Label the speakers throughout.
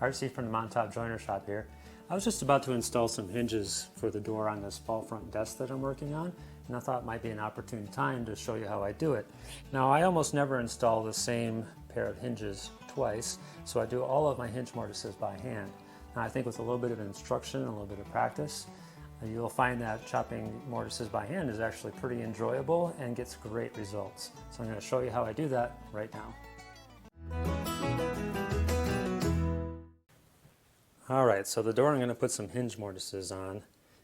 Speaker 1: RC from the Mountaintop Joiner Shop here. I was just about to install some hinges for the door on this fall front desk that I'm working on, and I thought it might be an opportune time to show you how I do it. Now, I almost never install the same pair of hinges twice, so I do all of my hinge mortises by hand. Now, I think with a little bit of instruction and a little bit of practice, you'll find that chopping mortises by hand is actually pretty enjoyable and gets great results. So I'm going to show you how I do that right now. Alright, so the door I'm going to put some hinge mortises on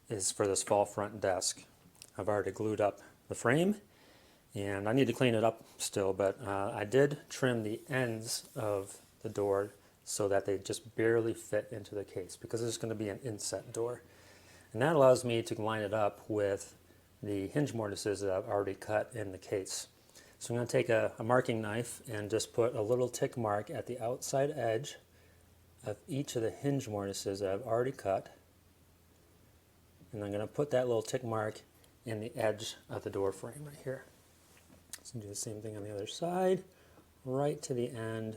Speaker 1: is for this fall front desk. I've already glued up the frame and I need to clean it up still, but I did trim the ends of the door so that they just barely fit into the case because it's going to be an inset door. And that allows me to line it up with the hinge mortises that I've already cut in the case. So I'm going to take a marking knife and just put a little tick mark at the outside edge of each of the hinge mortises that I've already cut. And I'm going to put that little tick mark in the edge of the door frame right here. So do the same thing on the other side, right to the end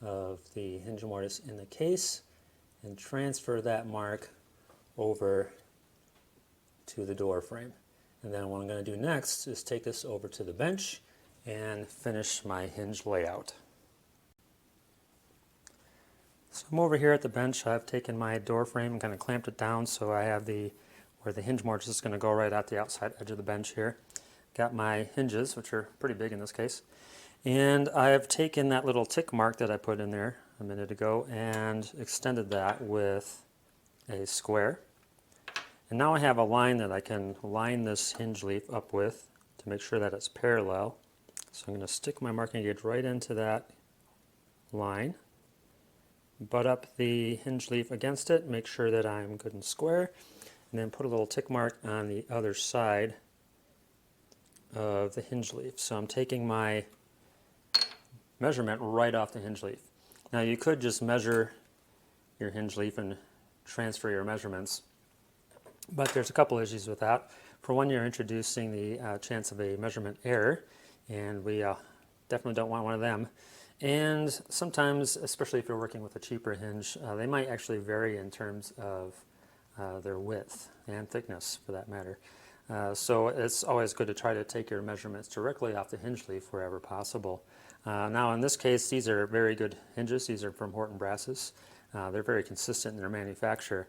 Speaker 1: of the hinge mortise in the case, and transfer that mark over to the door frame. And then what I'm going to do next is take this over to the bench and finish my hinge layout. So I'm over here at the bench. I've taken my door frame and kind of clamped it down so I have where the hinge mortise is going to go right at the outside edge of the bench here. Got my hinges, which are pretty big in this case. And I've taken that little tick mark that I put in there a minute ago and extended that with a square. And now I have a line that I can line this hinge leaf up with to make sure that it's parallel. So I'm going to stick my marking gauge right into that line, butt up the hinge leaf against it, make sure that I'm good and square, and then put a little tick mark on the other side of the hinge leaf. So I'm taking my measurement right off the hinge leaf. Now you could just measure your hinge leaf and transfer your measurements, but there's a couple issues with that. For one, you're introducing the chance of a measurement error, and we definitely don't want one of them. And sometimes, especially if you're working with a cheaper hinge, they might actually vary in terms of their width and thickness for that matter. So it's always good to try to take your measurements directly off the hinge leaf wherever possible. Now in this case, these are very good hinges. These are from Horton brasses. They're very consistent in their manufacture.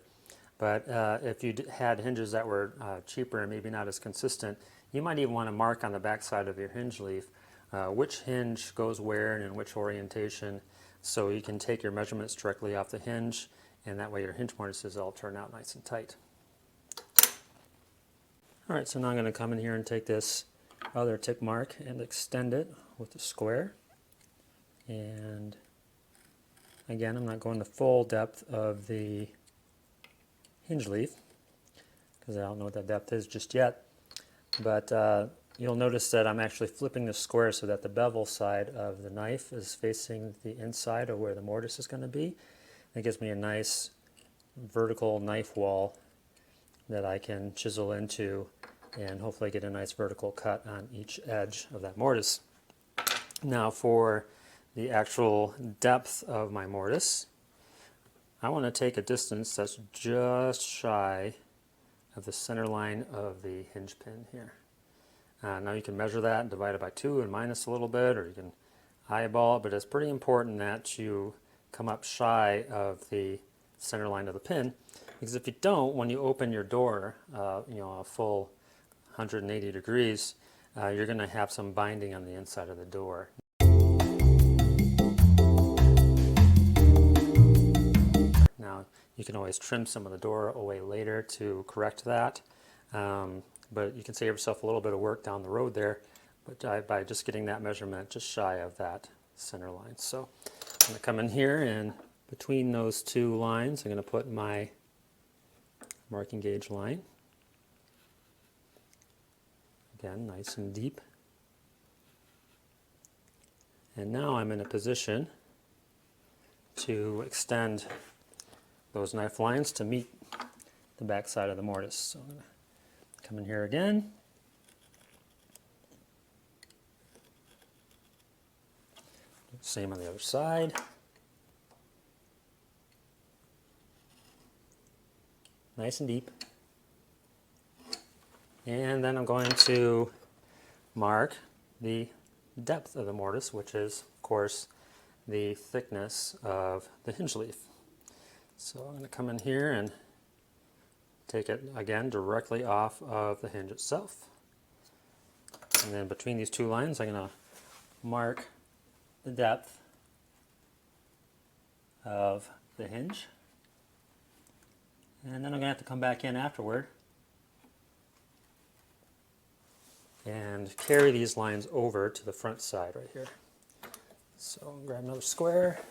Speaker 1: But if you had hinges that were cheaper and maybe not as consistent, you might even want to mark on the back side of your hinge leaf which hinge goes where and in which orientation, so you can take your measurements directly off the hinge, and that way your hinge mortises all turn out nice and tight. Alright, so now I'm going to come in here and take this other tick mark and extend it with the square. And again, I'm not going the full depth of the hinge leaf because I don't know what that depth is just yet, but you'll notice that I'm actually flipping the square so that the bevel side of the knife is facing the inside of where the mortise is going to be. It gives me a nice vertical knife wall that I can chisel into and hopefully get a nice vertical cut on each edge of that mortise. Now for the actual depth of my mortise, I want to take a distance that's just shy of the center line of the hinge pin here. Now you can measure that and divide it by 2 and minus a little bit, or you can eyeball it, but it's pretty important that you come up shy of the center line of the pin, because if you don't, when you open your door, a full 180 degrees, you're going to have some binding on the inside of the door. Now you can always trim some of the door away later to correct that. But you can save yourself a little bit of work down the road there, but by just getting that measurement just shy of that center line. So I'm going to come in here, and between those two lines I'm going to put my marking gauge line. Again, nice and deep. And now I'm in a position to extend those knife lines to meet the back side of the mortise. So I'm going to come in here again. Same on the other side. nice and deep. And then I'm going to mark the depth of the mortise, which is, of course, the thickness of the hinge leaf. So I'm going to come in here and take it, again, directly off of the hinge itself. And then between these two lines, I'm going to mark the depth of the hinge. And then I'm going to have to come back in afterward and carry these lines over to the front side right here. So grab another square,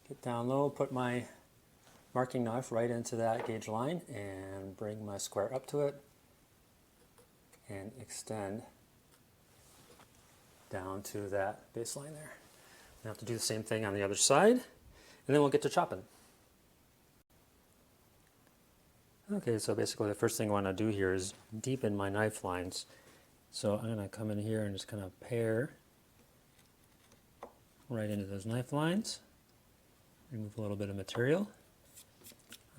Speaker 1: get down low, put my marking knife right into that gauge line and bring my square up to it and extend down to that baseline there. I have to do the same thing on the other side, and then we'll get to chopping. Okay, so basically the first thing I want to do here is deepen my knife lines. So I'm going to come in here and just kind of pare right into those knife lines, remove a little bit of material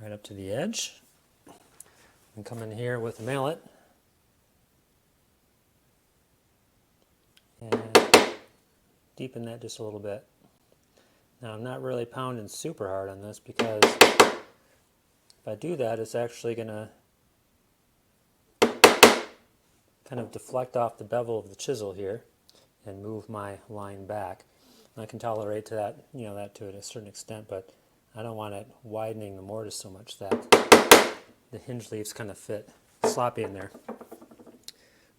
Speaker 1: right up to the edge, and come in here with a mallet and deepen that just a little bit. Now I'm not really pounding super hard on this because if I do that, it's actually going to kind of deflect off the bevel of the chisel here and move my line back. And I can tolerate to that, that to a certain extent, but I don't want it widening the mortise so much that the hinge leaves kind of fit sloppy in there.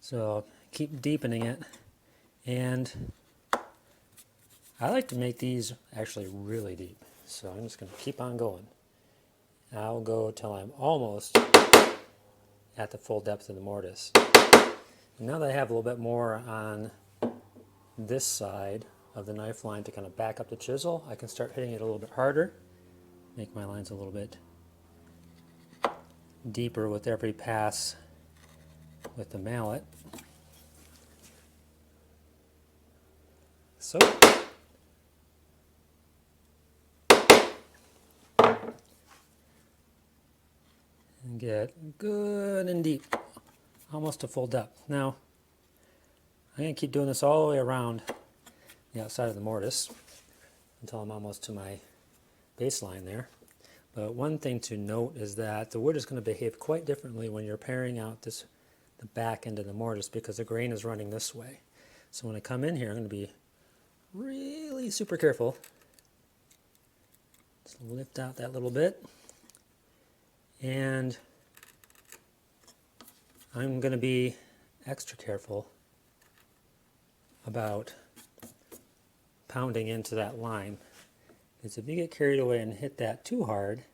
Speaker 1: So keep deepening it, and I like to make these actually really deep. So I'm just going to keep on going. I'll go till I'm almost at the full depth of the mortise. And now that I have a little bit more on this side of the knife line to kind of back up the chisel, I can start hitting it a little bit harder, make my lines a little bit deeper with every pass with the mallet. So. And get good and deep, almost to full depth. Now, I'm going to keep doing this all the way around the outside of the mortise until I'm almost to my baseline there. But one thing to note is that the wood is going to behave quite differently when you're paring out the back end of the mortise because the grain is running this way. So when I come in here, I'm going to be really super careful. Just lift out that little bit. And I'm going to be extra careful about pounding into that line, because if you get carried away and hit that too hard,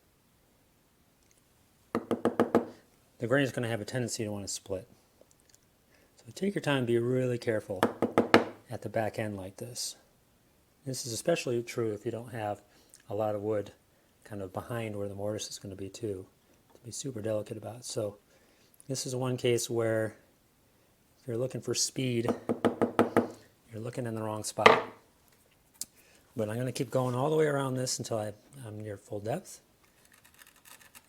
Speaker 1: the grain is going to have a tendency to want to split. So take your time, be really careful at the back end like this. This is especially true if you don't have a lot of wood kind of behind where the mortise is going to be too. Be super delicate about. So this is one case where if you're looking for speed, you're looking in the wrong spot. But I'm going to keep going all the way around this until I'm near full depth,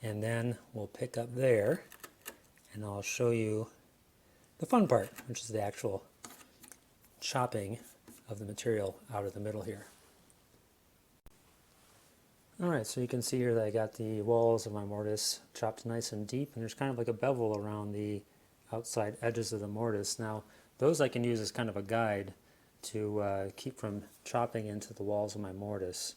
Speaker 1: and then we'll pick up there and I'll show you the fun part, which is the actual chopping of the material out of the middle here. Alright, so you can see here that I got the walls of my mortise chopped nice and deep, and there's kind of like a bevel around the outside edges of the mortise. Now, those I can use as kind of a guide to keep from chopping into the walls of my mortise.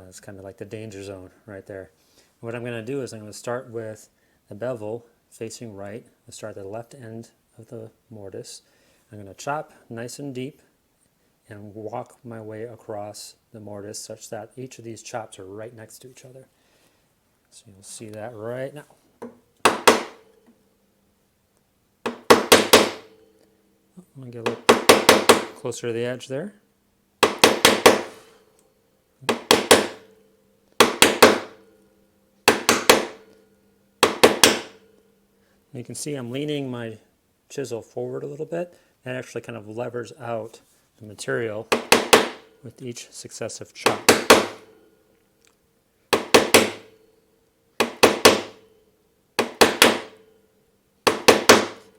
Speaker 1: It's kind of like the danger zone right there. And what I'm going to do is I'm going to start with the bevel facing right. I'll start at the left end of the mortise. I'm going to chop nice and deep and walk my way across the mortise such that each of these chops are right next to each other. So you'll see that right now. I'm going to get a little closer to the edge there. You can see I'm leaning my chisel forward a little bit. That actually kind of levers out the material with each successive chop.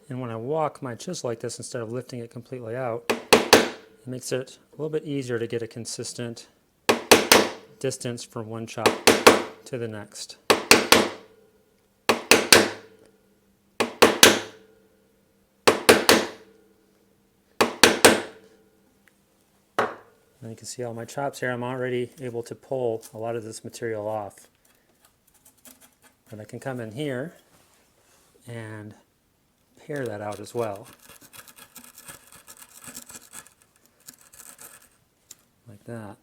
Speaker 1: And when I walk my chisel like this, instead of lifting it completely out, it makes it a little bit easier to get a consistent distance from one chop to the next. And you can see all my chops here. I'm already able to pull a lot of this material off. But I can come in here and pare that out as well. Like that.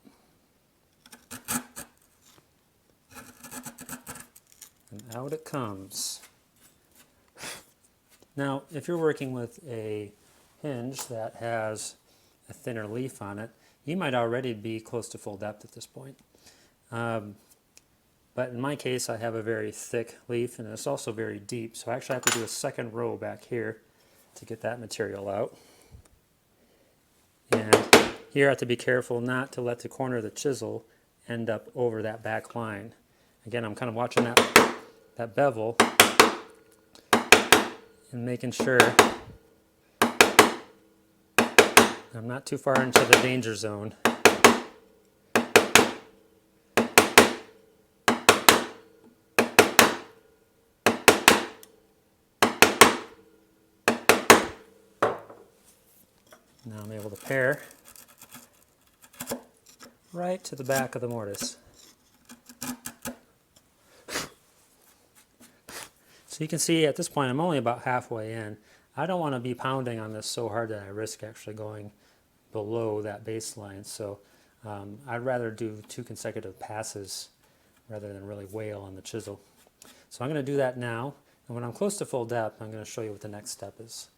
Speaker 1: And out it comes. Now, if you're working with a hinge that has a thinner leaf on it, you might already be close to full depth at this point. But in my case, I have a very thick leaf, and it's also very deep, so I actually have to do a second row back here to get that material out. And here I have to be careful not to let the corner of the chisel end up over that back line. Again, I'm kind of watching that bevel and making sure I'm not too far into the danger zone. Now I'm able to pare right to the back of the mortise. So you can see at this point I'm only about halfway in. I don't want to be pounding on this so hard that I risk actually going below that baseline. So I'd rather do 2 consecutive passes rather than really wail on the chisel. So I'm going to do that now, and when I'm close to full depth, I'm going to show you what the next step is.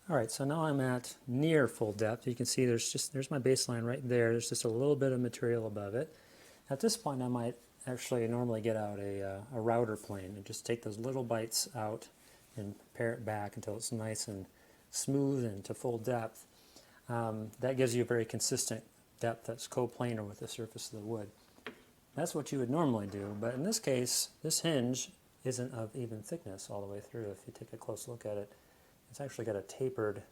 Speaker 1: Alright, so now I'm at near full depth. You can see there's my baseline right there. There's just a little bit of material above it. At this point I might actually normally get out a router plane and just take those little bites out and pare it back until it's nice and smooth and to full depth. That gives you a very consistent depth that's coplanar with the surface of the wood. That's what you would normally do, but in this case, this hinge isn't of even thickness all the way through. If you take a close look at it, it's actually got a tapered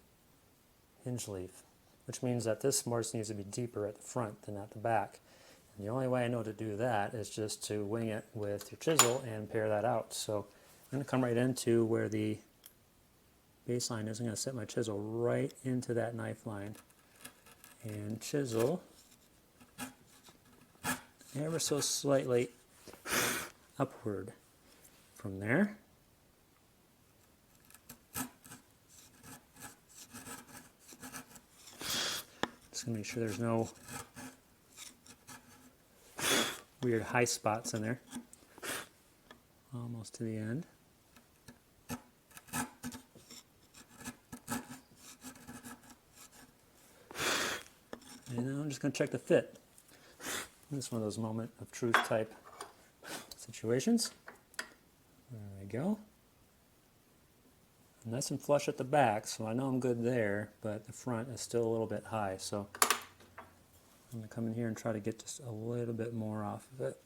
Speaker 1: hinge leaf, which means that this mortise needs to be deeper at the front than at the back. And the only way I know to do that is just to wing it with your chisel and pare that out. So I'm going to come right into where the baseline is. I'm going to set my chisel right into that knife line and chisel ever so slightly upward from there. Just going to make sure there's no weird high spots in there. Almost to the end. And now I'm just going to check the fit. This is one of those moment of truth type situations. There we go. Nice and flush at the back, so I know I'm good there, but the front is still a little bit high, so I'm going to come in here and try to get just a little bit more off of it.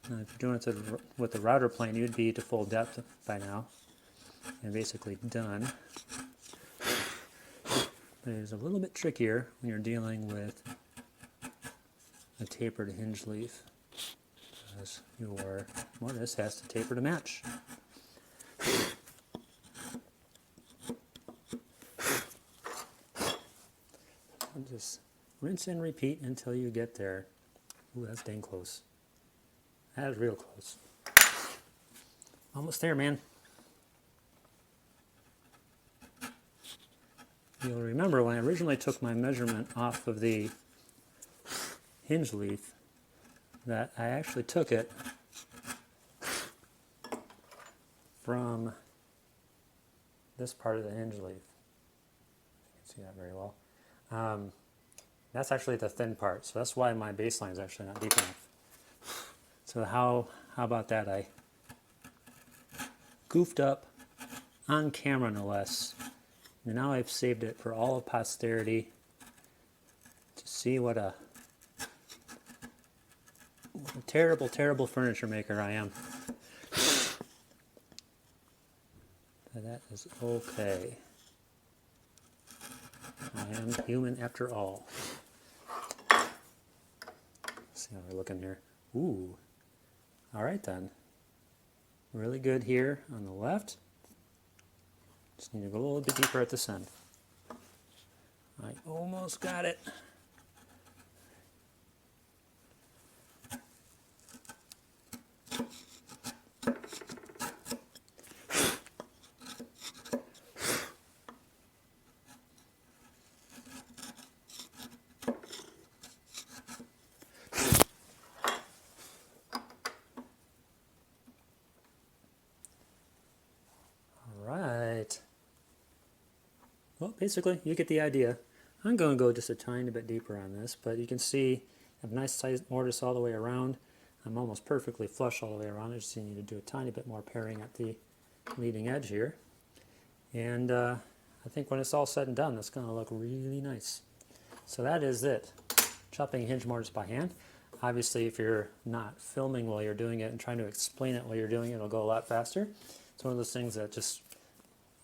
Speaker 1: Now, if you're doing it with the router plane, you'd be to full depth by now and basically done. But it is a little bit trickier when you're dealing with a tapered hinge leaf, because your mortise has to taper to match. And just rinse and repeat until you get there. Ooh, that's dang close. That is real close. Almost there, man. You'll remember when I originally took my measurement off of the hinge leaf that I actually took it from this part of the hinge leaf. You can see that very well. That's actually the thin part, so that's why my baseline is actually not deep enough. So how about that? I goofed up on camera, no less. And now I've saved it for all of posterity to see what a terrible, terrible furniture maker I am. But that is okay. I am human after all. Let's see how we're looking here. Ooh. All right then. Really good here on the left. Just need to go a little bit deeper at this end. I almost got it. Well, basically, you get the idea. I'm going to go just a tiny bit deeper on this, but you can see I have a nice sized mortise all the way around. I'm almost perfectly flush all the way around. I just need to do a tiny bit more paring at the leading edge here. And I think when it's all said and done, it's going to look really nice. So that is it. Chopping hinge mortise by hand. Obviously, if you're not filming while you're doing it and trying to explain it while you're doing it, it'll go a lot faster. It's one of those things that just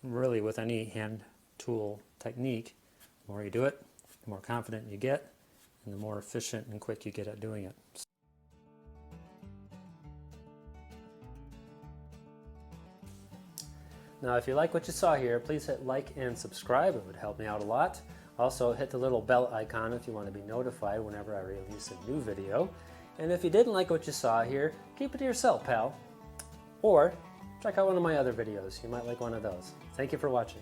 Speaker 1: really with any hand tool technique, the more you do it, the more confident you get, and the more efficient and quick you get at doing it. Now, if you like what you saw here, please hit like and subscribe. It would help me out a lot. Also, hit the little bell icon if you want to be notified whenever I release a new video. And if you didn't like what you saw here, keep it to yourself, pal. Or check out one of my other videos. You might like one of those. Thank you for watching.